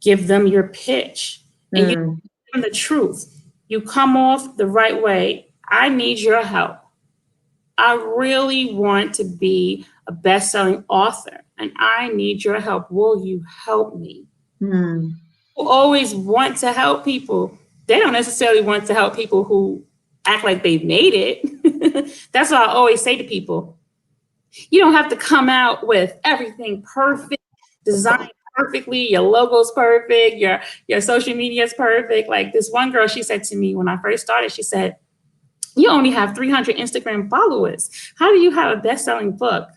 give them your pitch and you give them the truth. You come off the right way. I need your help. I really want to be a best-selling author and I need your help. Will you help me? Who always want to help people. They don't necessarily want to help people who act like they've made it. That's what I always say to people. You don't have to come out with everything perfect designed perfectly, your logo's perfect, your social media is perfect. Like this one girl, she said to me when I first started, she said, you only have 300 Instagram followers. How do you have a best-selling book?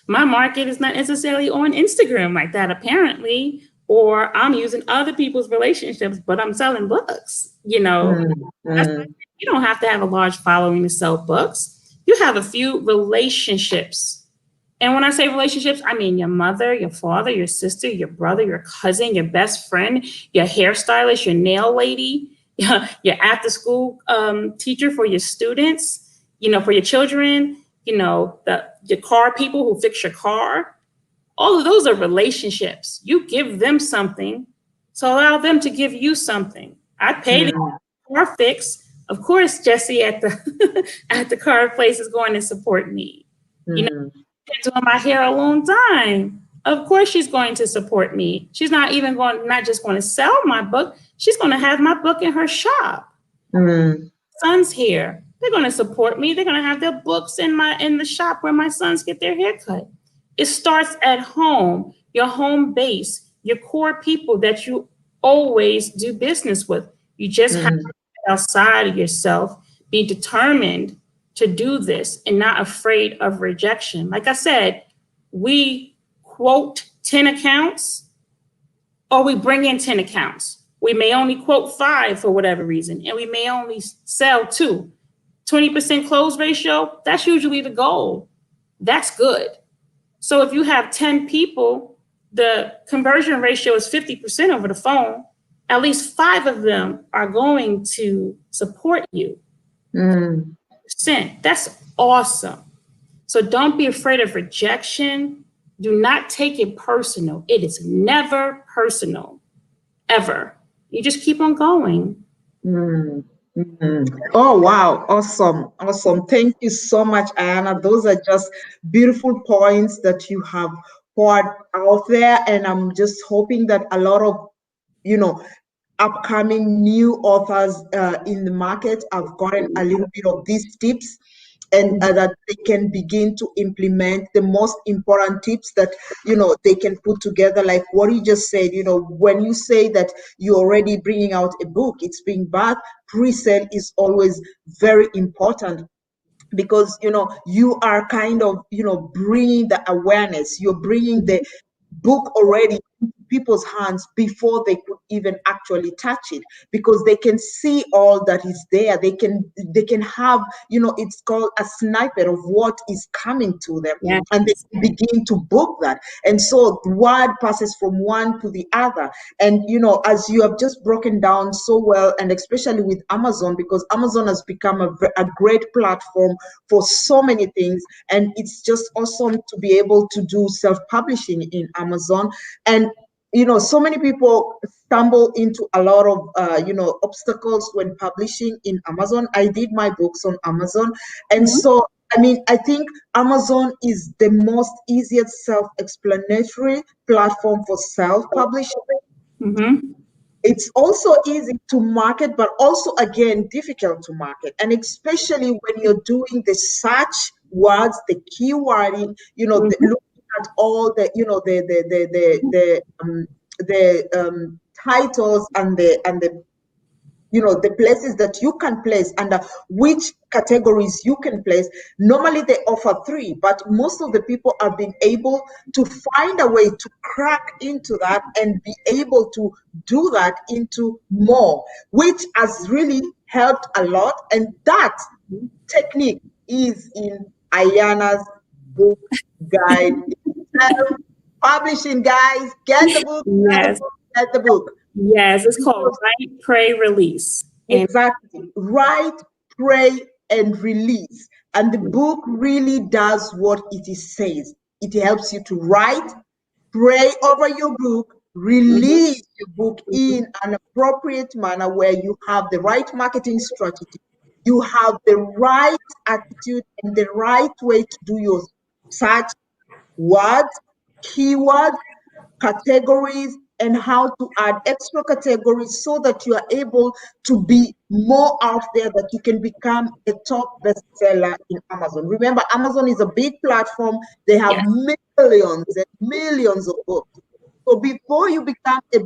My market is not necessarily on Instagram like that, apparently, or I'm using other people's relationships, but I'm selling books. You don't have to have a large following to sell books. You have a few relationships. And when I say relationships, I mean your mother, your father, your sister, your brother, your cousin, your best friend, your hairstylist, your nail lady, your after school teacher for your students, for your children, your car people who fix your car. All of those are relationships. You give them something to allow them to give you something. I paid a car fix. Of course, Jesse at the at the car place is going to support me. Been doing my hair a long time. Of course, she's going to support me. She's not just going to sell my book. She's going to have my book in her shop. Son's hair. They're going to support me. They're going to have their books in the shop where my sons get their hair cut. It starts at home, your home base, your core people that you always do business with. You just have to get outside of yourself, be determined to do this and not afraid of rejection. Like I said, we quote 10 accounts or we bring in 10 accounts. We may only quote 5 for whatever reason, and we may only sell 2. 20% close ratio, that's usually the goal. That's good. So if you have 10 people, the conversion ratio is 50% over the phone. At least 5 of them are going to support you. That's awesome. So don't be afraid of rejection. Do not take it personal. It is never personal, ever. You just keep on going. Oh, wow. Awesome. Awesome. Thank you so much, Ayanna. Those are just beautiful points that you have poured out there. And I'm just hoping that a lot of, upcoming new authors in the market have gotten a little bit of these tips, and that they can begin to implement the most important tips that they can put together, like what you just said. When you say that you're already bringing out a book, it's being bought, pre-sale is always very important, because you are kind of bringing the awareness. You're bringing the book already into people's hands before they could even actually touch it, because they can see all that is there. They can have, it's called a snippet of what is coming to them. Yes. And they can begin to book that. And so the word passes from one to the other. And as you have just broken down so well, and especially with Amazon, because Amazon has become a great platform for so many things, and it's just awesome to be able to do self-publishing in Amazon. And so many people stumble into a lot of obstacles when publishing in Amazon. I did my books on Amazon, and so I think Amazon is the most easiest self-explanatory platform for self-publishing. It's also easy to market, but also, again, difficult to market. And especially when you're doing the search words, the keywording, looking at all the, the titles and the the places that you can place, and which categories you can place. Normally they offer 3, but most of the people are being able to find a way to crack into that and be able to do that into more, which has really helped a lot. And that technique is in Ayanna's book guide. Publishing, guys, get the book, Yes. get the book. Yes, it's called Write, Pray, Release. Exactly. Write, pray, and release. And the book really does what it says. It helps you to write, pray over your book, release your book in an appropriate manner where you have the right marketing strategy, you have the right attitude and the right way to do your search, words, keywords, categories, and how to add extra categories so that you are able to be more out there, that you can become a top bestseller in Amazon. Remember, Amazon is a big platform. They have millions and millions of books. So before you become a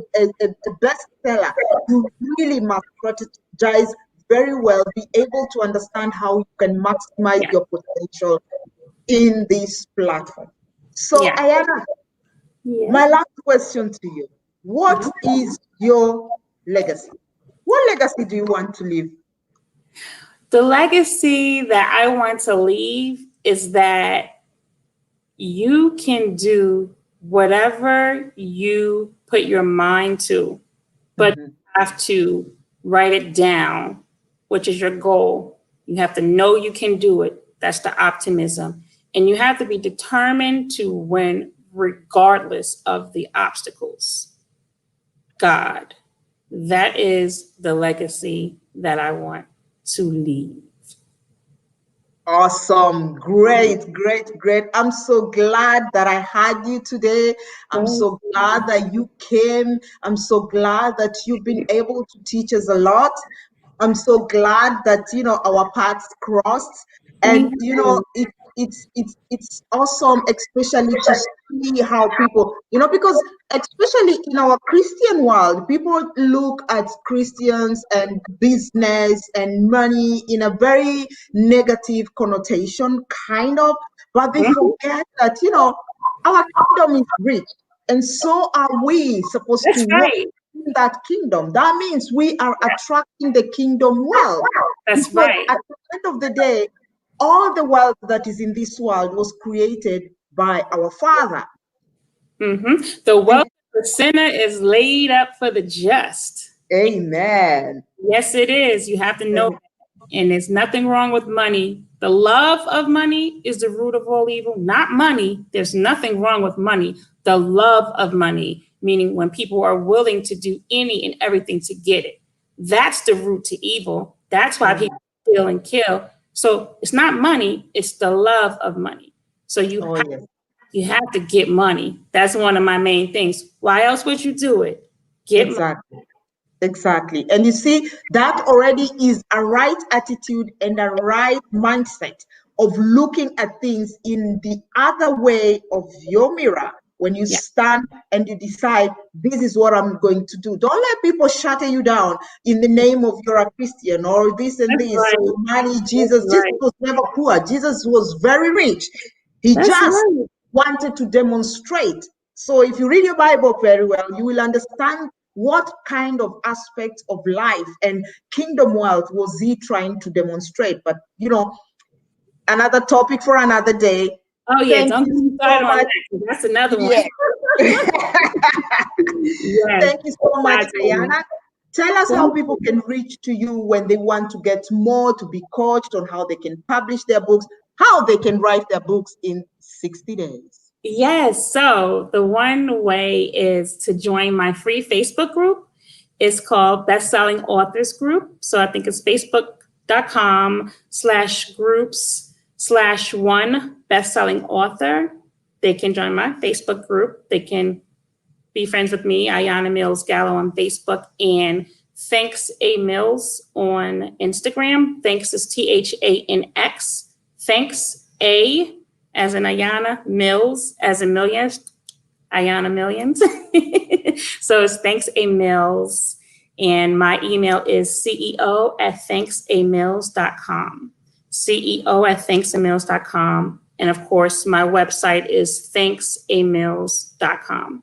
bestseller, you really must strategize very well, be able to understand how you can maximize your potential in this platform. So Ayanna, my last question to you. What is your legacy? What legacy do you want to leave? The legacy that I want to leave is that you can do whatever you put your mind to, but you have to write it down, which is your goal. You have to know you can do it. That's the optimism. And you have to be determined to win regardless of the obstacles. God, that is the legacy that I want to leave. Awesome. Great, great, great. I'm so glad that I had you today. I'm so glad that you came. I'm so glad that you've been able to teach us a lot. I'm so glad that, our paths crossed. And, it's awesome, especially to see how people, because especially in our Christian world, people look at Christians and business and money in a very negative connotation, kind of, but they forget that, our kingdom is rich. And so are we supposed to walk in that kingdom. That means we are attracting the kingdom wealth. That's because right. at the end of the day, all the wealth that is in this world was created by our Father. The wealth of the sinner is laid up for the just. Amen. Yes, it is. You have to know that. And there's nothing wrong with money. The love of money is the root of all evil, not money. There's nothing wrong with money. The love of money, meaning when people are willing to do any and everything to get it. That's the root to evil. That's why people steal and kill. So it's not money, it's the love of money. So you have to get money. That's one of my main things. Why else would you do it? Get money. Exactly. And you see, that already is a right attitude and a right mindset of looking at things in the other way of your mirror. When you stand and you decide, this is what I'm going to do. Don't let people shatter you down in the name of you're a Christian or this and this. Right. So money, Jesus was never poor. Jesus was very rich. He wanted to demonstrate. So if you read your Bible very well, you will understand what kind of aspects of life and kingdom wealth was he trying to demonstrate. But, another topic for another day. Oh, yeah, don't get me started on that. That's another one. Thank you so much, Ayanna. Tell us how people can reach to you when they want to get more, to be coached on how they can publish their books, how they can write their books in 60 days. Yes. So the one way is to join my free Facebook group. It's called Bestselling Authors Group. So I think it's facebook.com/groups/one bestselling author. They can join my Facebook group. They can be friends with me, Ayanna Mills Gallow on Facebook, and Thanx-A-Mills on Instagram. Thanks is THANX. Thanx-A as in Ayanna, Mills as in millions, Ayanna Millions. So it's Thanx-A-Mills. And my email is CEO@Thanx-A-Mills.com. CEO@Thanx-A-Mills.com. And of course, my website is Thanx-A-Mills.com.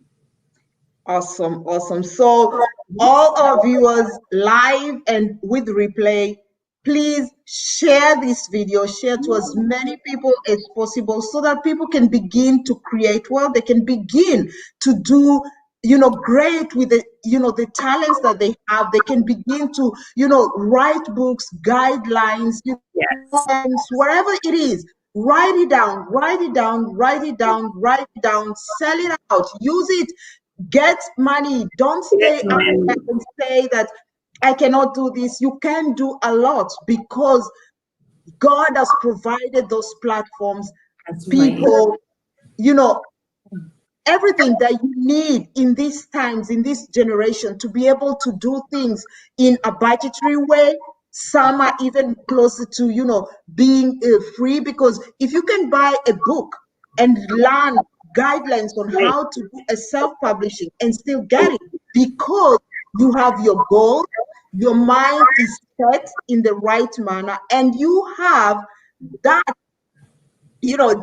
Awesome, awesome. So all our viewers live and with replay, please share this video, share to as many people as possible so that people can begin to create wealth. They can begin to do, great with the, the talents that they have. They can begin to, write books, guidelines, wherever it is. Write it down, write it down, write it down, write it down, sell it out, use it, get money. Don't stay up and say that I cannot do this. You can do a lot because God has provided those platforms. People, everything that you need in these times, in this generation, to be able to do things in a budgetary way. Some are even closer to, being free, because if you can buy a book and learn guidelines on Right. how to do a self-publishing and still get it, because you have your goal, your mind is set in the right manner, and you have that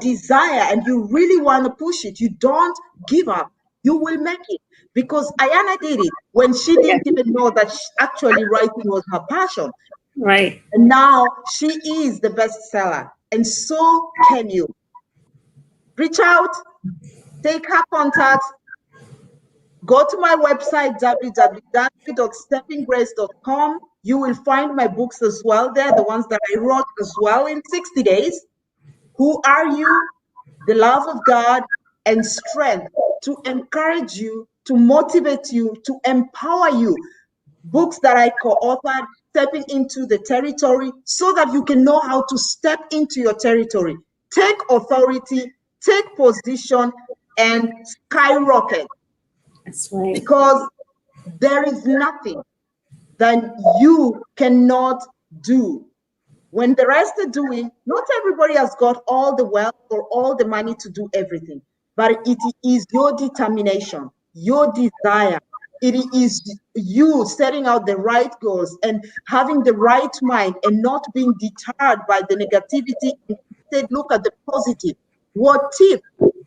desire, and you really want to push it, you don't give up, you will make it. Because Ayanna did it when she didn't even know that actually writing was her passion. Right. And now she is the bestseller. And so can you. Reach out, take her contacts, go to my website, www.steppinggrace.com. You will find my books as well there, the ones that I wrote as well in 60 days. Who Are You? The Love of God, and Strength, to encourage you, to motivate you, to empower you. Books that I co-authored, stepping into the territory, so that you can know how to step into your territory, take authority, take position, and skyrocket. That's right. Because there is nothing that you cannot do. When the rest are doing, not everybody has got all the wealth or all the money to do everything, but it is your determination, your desire. It is you setting out the right goals and having the right mind, and not being deterred by the negativity. Instead, look at the positive. What if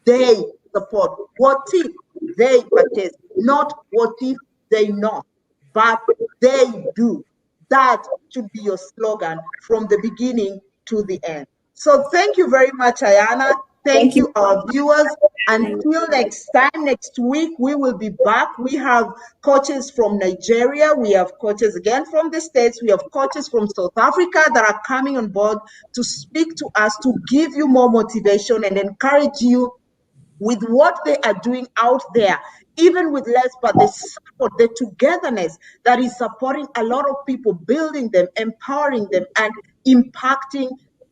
they support? What if they purchase? Not what if they not, but they do. That should be your slogan from the beginning to the end. So thank you very much, Ayanna. Thank Thank you. you, our viewers. Until next time, next week, we will be back. We have coaches from Nigeria. We have coaches again from the States. We have coaches from South Africa that are coming on board to speak to us, to give you more motivation and encourage you with what they are doing out there, even with less, but the support, the togetherness that is supporting a lot of people, building them, empowering them, and impacting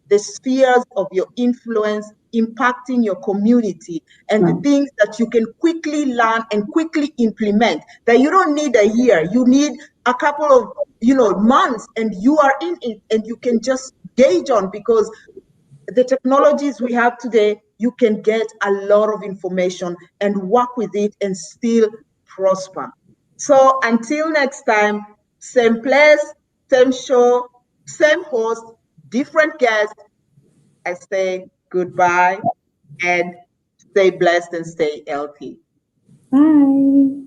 the spheres of your influence, impacting your community, and the things that you can quickly learn and quickly implement, that you don't need a year, you need a couple of months, and you are in it, and you can just gauge on, because the technologies we have today, you can get a lot of information and work with it and still prosper. So until next time, same place, same show, same host, different guest. I say goodbye and stay blessed and stay healthy. Bye.